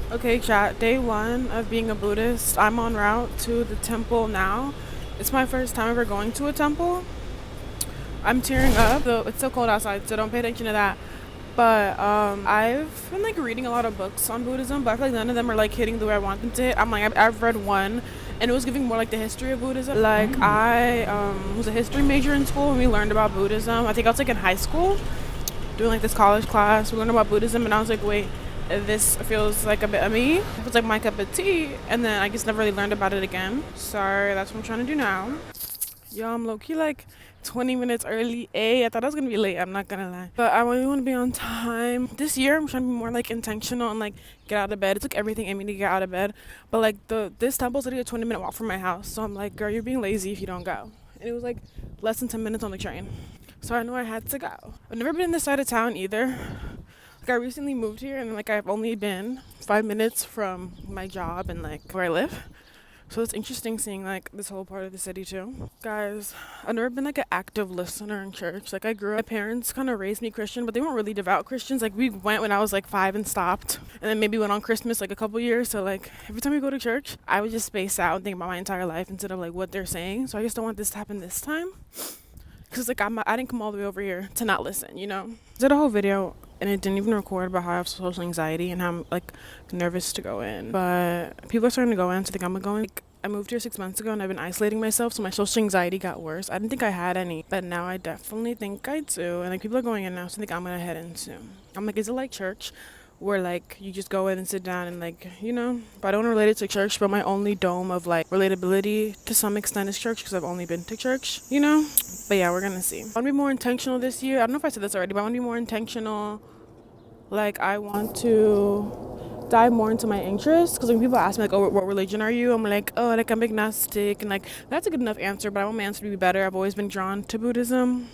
Okay, chat. Day one of being a Buddhist. I'm en route to the temple now. It's my first time ever going to a temple. I'm tearing up. Though it's so cold outside, so don't pay attention to that. But I've been like reading a lot of books on Buddhism, but I feel like none of them are like hitting the way I want them to hit. I've read one, and it was giving more like the history of Buddhism. Like I was a history major in school, and we learned about Buddhism. I think I was like in high school doing like this college class. We learned about Buddhism, and I was like, wait, this feels like a bit of me. It feels like my cup of tea, and then I just never really learned about it again. Sorry, that's what I'm trying to do now. Yo, I'm low key like 20 minutes early. I thought I was gonna be late. I'm not gonna lie, but I really want to be on time. This year, I'm trying to be more like intentional and like get out of bed. It took everything in me to get out of bed, but like this temple's literally a 20-minute walk from my house. So I'm like, girl, you're being lazy if you don't go. And it was like less than 10 minutes on the train. So I knew I had to go. I've never been in this side of town either. Like I recently moved here and like I've only been 5 minutes from my job and like where I live. So it's interesting seeing like this whole part of the city too. Guys, I've never been like an active listener in church. Like I grew up, my parents kind of raised me Christian, but they weren't really devout Christians. Like we went when I was like 5 and stopped. And then maybe went on Christmas like a couple years. So like every time we go to church, I would just space out and think about my entire life instead of like what they're saying. So I just don't want this to happen this time. Cause like I didn't come all the way over here to not listen, you know. I did a whole video and it didn't even record about how I have social anxiety and how I'm like nervous to go in. But people are starting to go in, so I think I'm gonna go in. Like, I moved here 6 months ago and I've been isolating myself, so my social anxiety got worse. I didn't think I had any, but now I definitely think I do. And like people are going in now, so I think I'm gonna head in soon. I'm like, is it like church? Where like you just go in and sit down and like, you know, but I don't relate it to church, but my only dome of like relatability to some extent is church because I've only been to church, you know. But yeah, we're gonna see. I want to be more intentional this year. I don't know if I said this already, but I want to be more intentional. Like I want to dive more into my interests because when people ask me like, oh, what religion are you, I'm like, oh, like I'm agnostic, and like that's a good enough answer, but I want my answer to be better. I've always been drawn to Buddhism,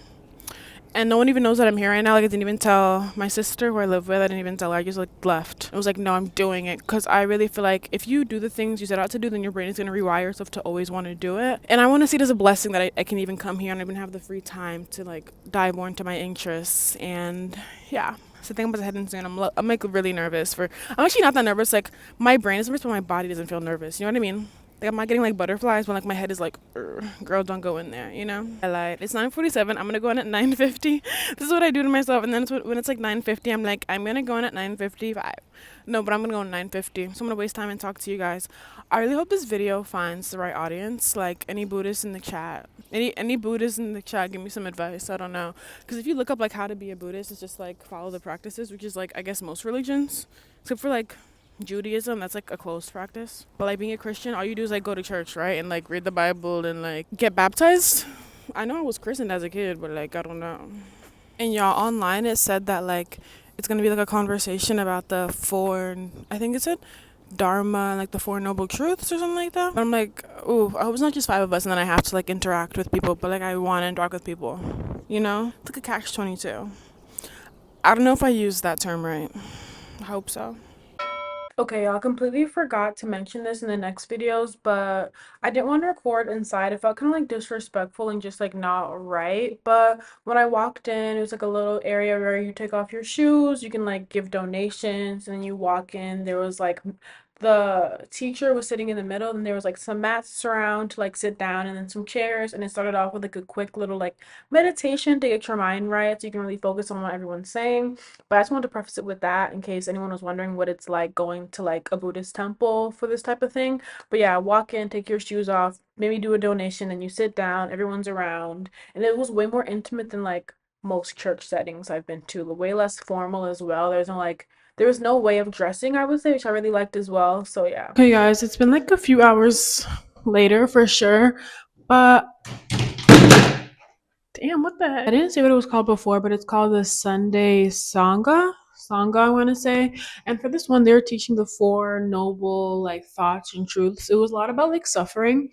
and no one even knows that I'm here right now. Like I didn't even tell my sister who I live with. I didn't even tell her. I just like left. I was like, no, I'm doing it because I really feel like if you do the things you set out to do, then your brain is gonna rewire yourself to always want to do it. And I want to see it as a blessing that I can even come here and even have the free time to like dive more into my interests. And yeah. So I think I'm about to head in soon. I'm like really nervous for. I'm actually not that nervous. Like my brain is nervous, but my body doesn't feel nervous. You know what I mean? Like I'm not getting like butterflies when like my head is like, girl, don't go in there, you know? I lied. It's 9:47. I'm gonna go in at 9:50. This is what I do to myself. And then when it's like 9:50, I'm like, I'm gonna go in at 9:55. No, but I'm gonna go in 9:50. So I'm gonna waste time and talk to you guys. I really hope this video finds the right audience. Like any Buddhists in the chat, any Buddhists in the chat, give me some advice. I don't know, because if you look up like how to be a Buddhist, it's just like follow the practices, which is like I guess most religions, except for like Judaism, that's like a closed practice. But like being a Christian, all you do is like go to church, right? And like read the Bible and like get baptized. I know I was christened as a kid, but like I don't know. And y'all, online it said that like it's gonna be like a conversation about the four, I think it said Dharma and like the Four Noble Truths or something like that. But I'm like, ooh, I hope it's not just 5 of us and then I have to like interact with people, but like I want to interact with people, you know? It's like a catch-22. I don't know if I used that term right. I hope so. Okay, y'all, completely forgot to mention this in the next videos, but I didn't want to record inside. It felt kind of like disrespectful and just like not right. But when I walked in, it was like a little area where you take off your shoes, you can like give donations, and then you walk in. There was like the teacher was sitting in the middle, and there was like some mats around to like sit down, and then some chairs. And it started off with like a quick little like meditation to get your mind right so you can really focus on what everyone's saying. But I just wanted to preface it with that in case anyone was wondering what it's like going to like a Buddhist temple for this type of thing. But yeah, walk in, take your shoes off, maybe do a donation, and you sit down, everyone's around. And it was way more intimate than like most church settings I've been to. Way less formal as well. There was no way of dressing, I would say, which I really liked as well. So yeah. Okay guys, it's been like a few hours later for sure. But damn, what the heck? I didn't say what it was called before, but it's called the Sunday Sangha. Sangha, I want to say. And for this one, they're teaching the four noble like thoughts and truths. It was a lot about like suffering.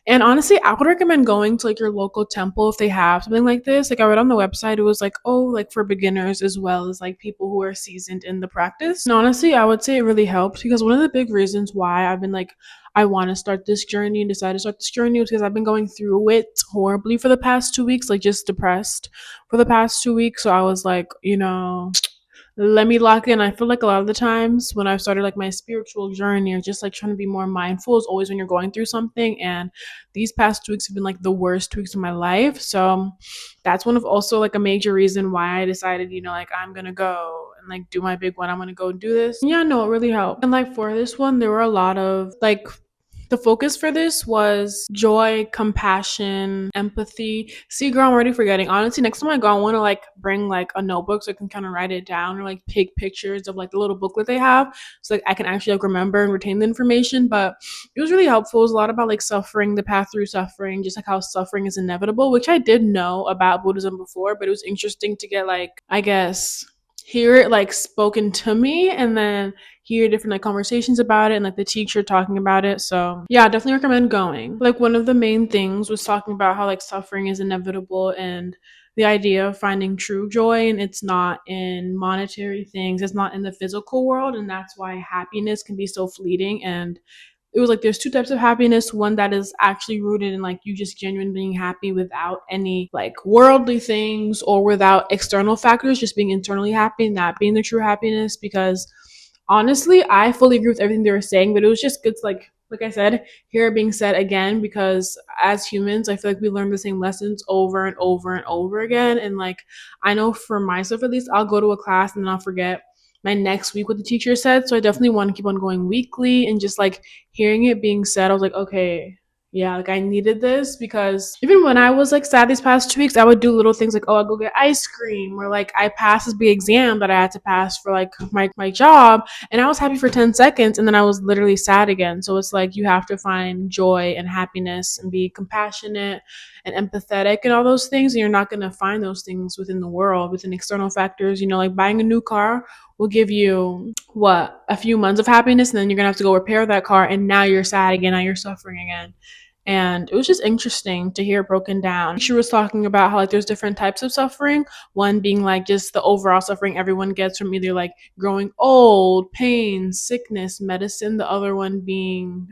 And honestly, I would recommend going to like your local temple if they have something like this. Like I read on the website, it was like, oh, like for beginners as well as like people who are seasoned in the practice. And honestly, I would say it really helped because one of the big reasons why I've been like, I want to start this journey and decided to start this journey was because I've been going through it horribly for the past 2 weeks, like just depressed for the past 2 weeks. So I was like, you know, let me lock in. I feel like a lot of the times when I've started like my spiritual journey or just like trying to be more mindful is always when you're going through something. And these past 2 weeks have been like the worst 2 weeks of my life. So that's one of also like a major reason why I decided, like I'm gonna go and like do my big one. I'm gonna go do this. Yeah, no, it really helped. And like for this one, there were a lot of like the focus for this was joy, compassion, empathy. See, girl, I'm already forgetting. Honestly, next time I go, I want to like bring like a notebook so I can kind of write it down or like take pictures of like the little booklet they have so like I can actually like remember and retain the information. But it was really helpful. It was a lot about like suffering, the path through suffering, just like how suffering is inevitable, which I did know about Buddhism before, but it was interesting to get like, I guess, hear it like spoken to me and then hear different like conversations about it and like the teacher talking about it. So yeah, I definitely recommend going. Like one of the main things was talking about how like suffering is inevitable and the idea of finding true joy, and it's not in monetary things, it's not in the physical world, and that's why happiness can be so fleeting. And it was like there's two types of happiness, one that is actually rooted in like you just genuinely being happy without any like worldly things or without external factors, just being internally happy, and that being the true happiness. Because honestly, I fully agree with everything they were saying, but it was just good to like I said, hear it being said again, because as humans, I feel like we learn the same lessons over and over and over again. And like I know for myself at least, I'll go to a class and then I'll forget my next week what the teacher said. So I definitely want to keep on going weekly and just like hearing it being said, I was like, okay, yeah, like I needed this. Because even when I was like sad these past 2 weeks, I would do little things like, oh, I'll go get ice cream, or like I passed this big exam that I had to pass for like my job, and I was happy for 10 seconds and then I was literally sad again. So it's like you have to find joy and happiness and be compassionate and empathetic and all those things, and you're not going to find those things within the world, within external factors. Like buying a new car will give you what, a few months of happiness, and then you're gonna have to go repair that car and now you're sad again, now you're suffering again. And it was just interesting to hear it broken down. She was talking about how like there's different types of suffering, one being like just the overall suffering everyone gets from either like growing old, pain, sickness, medicine, the other one being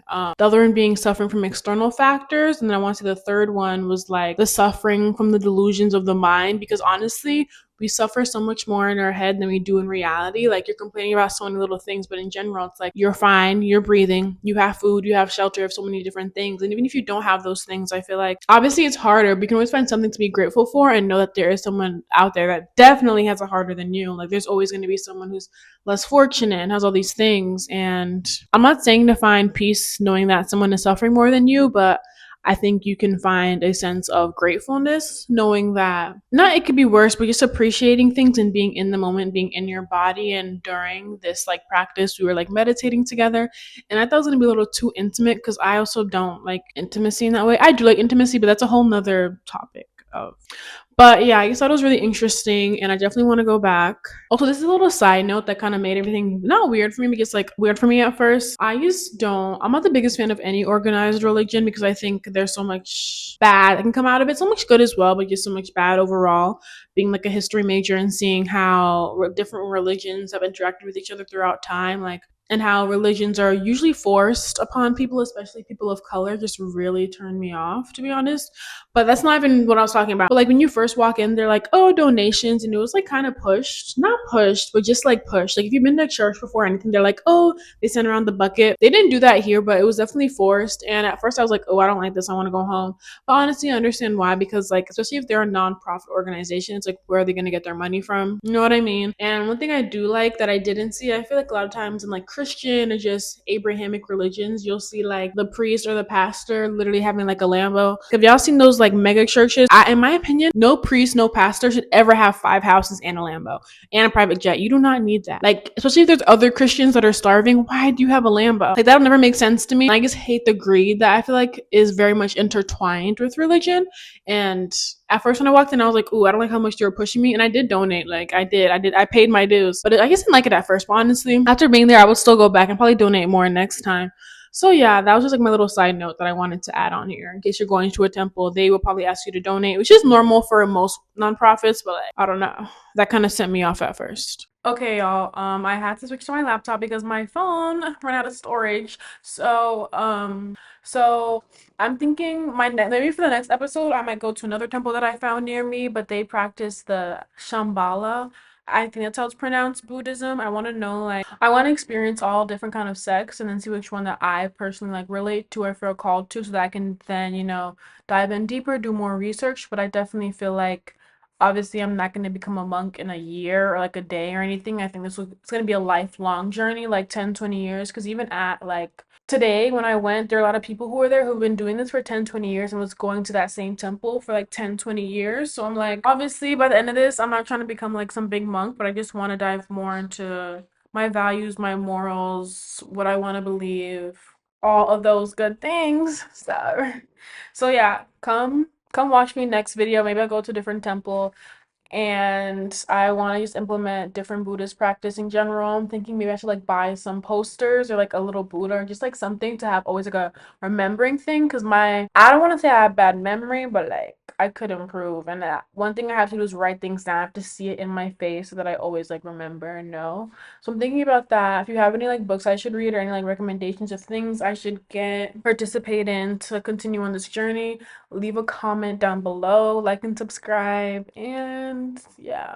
suffering from external factors. And then I want to say the third one was like the suffering from the delusions of the mind, because honestly we suffer so much more in our head than we do in reality. Like you're complaining about so many little things, but in general, it's like you're fine, you're breathing, you have food, you have shelter, you have so many different things. And even if you don't have those things, I feel like obviously it's harder, but you can always find something to be grateful for and know that there is someone out there that definitely has it harder than you. Like there's always going to be someone who's less fortunate and has all these things. And I'm not saying to find peace knowing that someone is suffering more than you, but I think you can find a sense of gratefulness knowing that not it could be worse, but just appreciating things and being in the moment, being in your body. And during this like practice, we were like meditating together, and I thought it was gonna be a little too intimate because I also don't like intimacy in that way. I do like intimacy, but that's a whole nother topic of. But yeah, I just thought it was really interesting and I definitely want to go back. Also, this is a little side note that kind of made everything not weird for me, but just like weird for me at first. I'm not the biggest fan of any organized religion because I think there's so much bad that can come out of it. So much good as well, but just so much bad overall. Being like a history major and seeing how different religions have interacted with each other throughout time, like and how religions are usually forced upon people, especially people of color, just really turned me off, to be honest. But that's not even what I was talking about. But like when you first walk in, they're like, oh, donations. And it was like kind of pushed. Not pushed, but just like pushed. Like if you've been to church before or anything, they're like, oh, they send around the bucket. They didn't do that here, but it was definitely forced. And at first I was like, oh, I don't like this. I want to go home. But honestly, I understand why. Because like, especially if they're a non-profit organization, it's like, where are they going to get their money from? You know what I mean? And one thing I do like that I didn't see, I feel like a lot of times in like Christian or just Abrahamic religions, you'll see like the priest or the pastor literally having like a Lambo. Have y'all seen those like mega churches? In my opinion, no priest, no pastor should ever have 5 houses and a Lambo and a private jet. You do not need that. Like, especially if there's other Christians that are starving, why do you have a Lambo? Like, that'll never make sense to me. I just hate the greed that I feel like is very much intertwined with religion. And at first when I walked in, I was like, ooh, I don't like how much they were pushing me. And I did donate. Like I paid my dues. But I just didn't like it at first. But honestly, after being there, I would still go back and probably donate more next time. So yeah, that was just like my little side note that I wanted to add on here. In case you're going to a temple, they will probably ask you to donate, which is normal for most nonprofits, but like, I don't know. That kind of sent me off at first. Okay, y'all. I had to switch to my laptop because my phone ran out of storage. So I'm thinking maybe for the next episode I might go to another temple that I found near me, but they practice the Shambhala. I think that's how it's pronounced, Buddhism. I want to know, like, I want to experience all different kind of sects and then see which one that I personally like relate to or feel called to, so that I can then, dive in deeper, do more research. But I definitely feel like obviously I'm not going to become a monk in a year or like a day or anything. I think it's going to be a lifelong journey, like 10, 20 years, because even at like today when I went, there are a lot of people who were there who've been doing this for 10, 20 years and was going to that same temple for like 10, 20 years. So I'm like, obviously by the end of this, I'm not trying to become like some big monk, but I just want to dive more into my values, my morals, what I want to believe, all of those good things. So yeah, come watch me next video. Maybe I'll go to a different temple and I want to just implement different Buddhist practice in general. I'm thinking maybe I should like buy some posters or like a little Buddha or just like something to have always like a remembering thing, because I don't want to say I have bad memory, but like I could improve. And one thing I have to do is write things down. I have to see it in my face so that I always like remember and know. So I'm thinking about that. If you have any like books I should read or any like recommendations of things I should participate in to continue on this journey, leave a comment down below, like and subscribe, and yeah.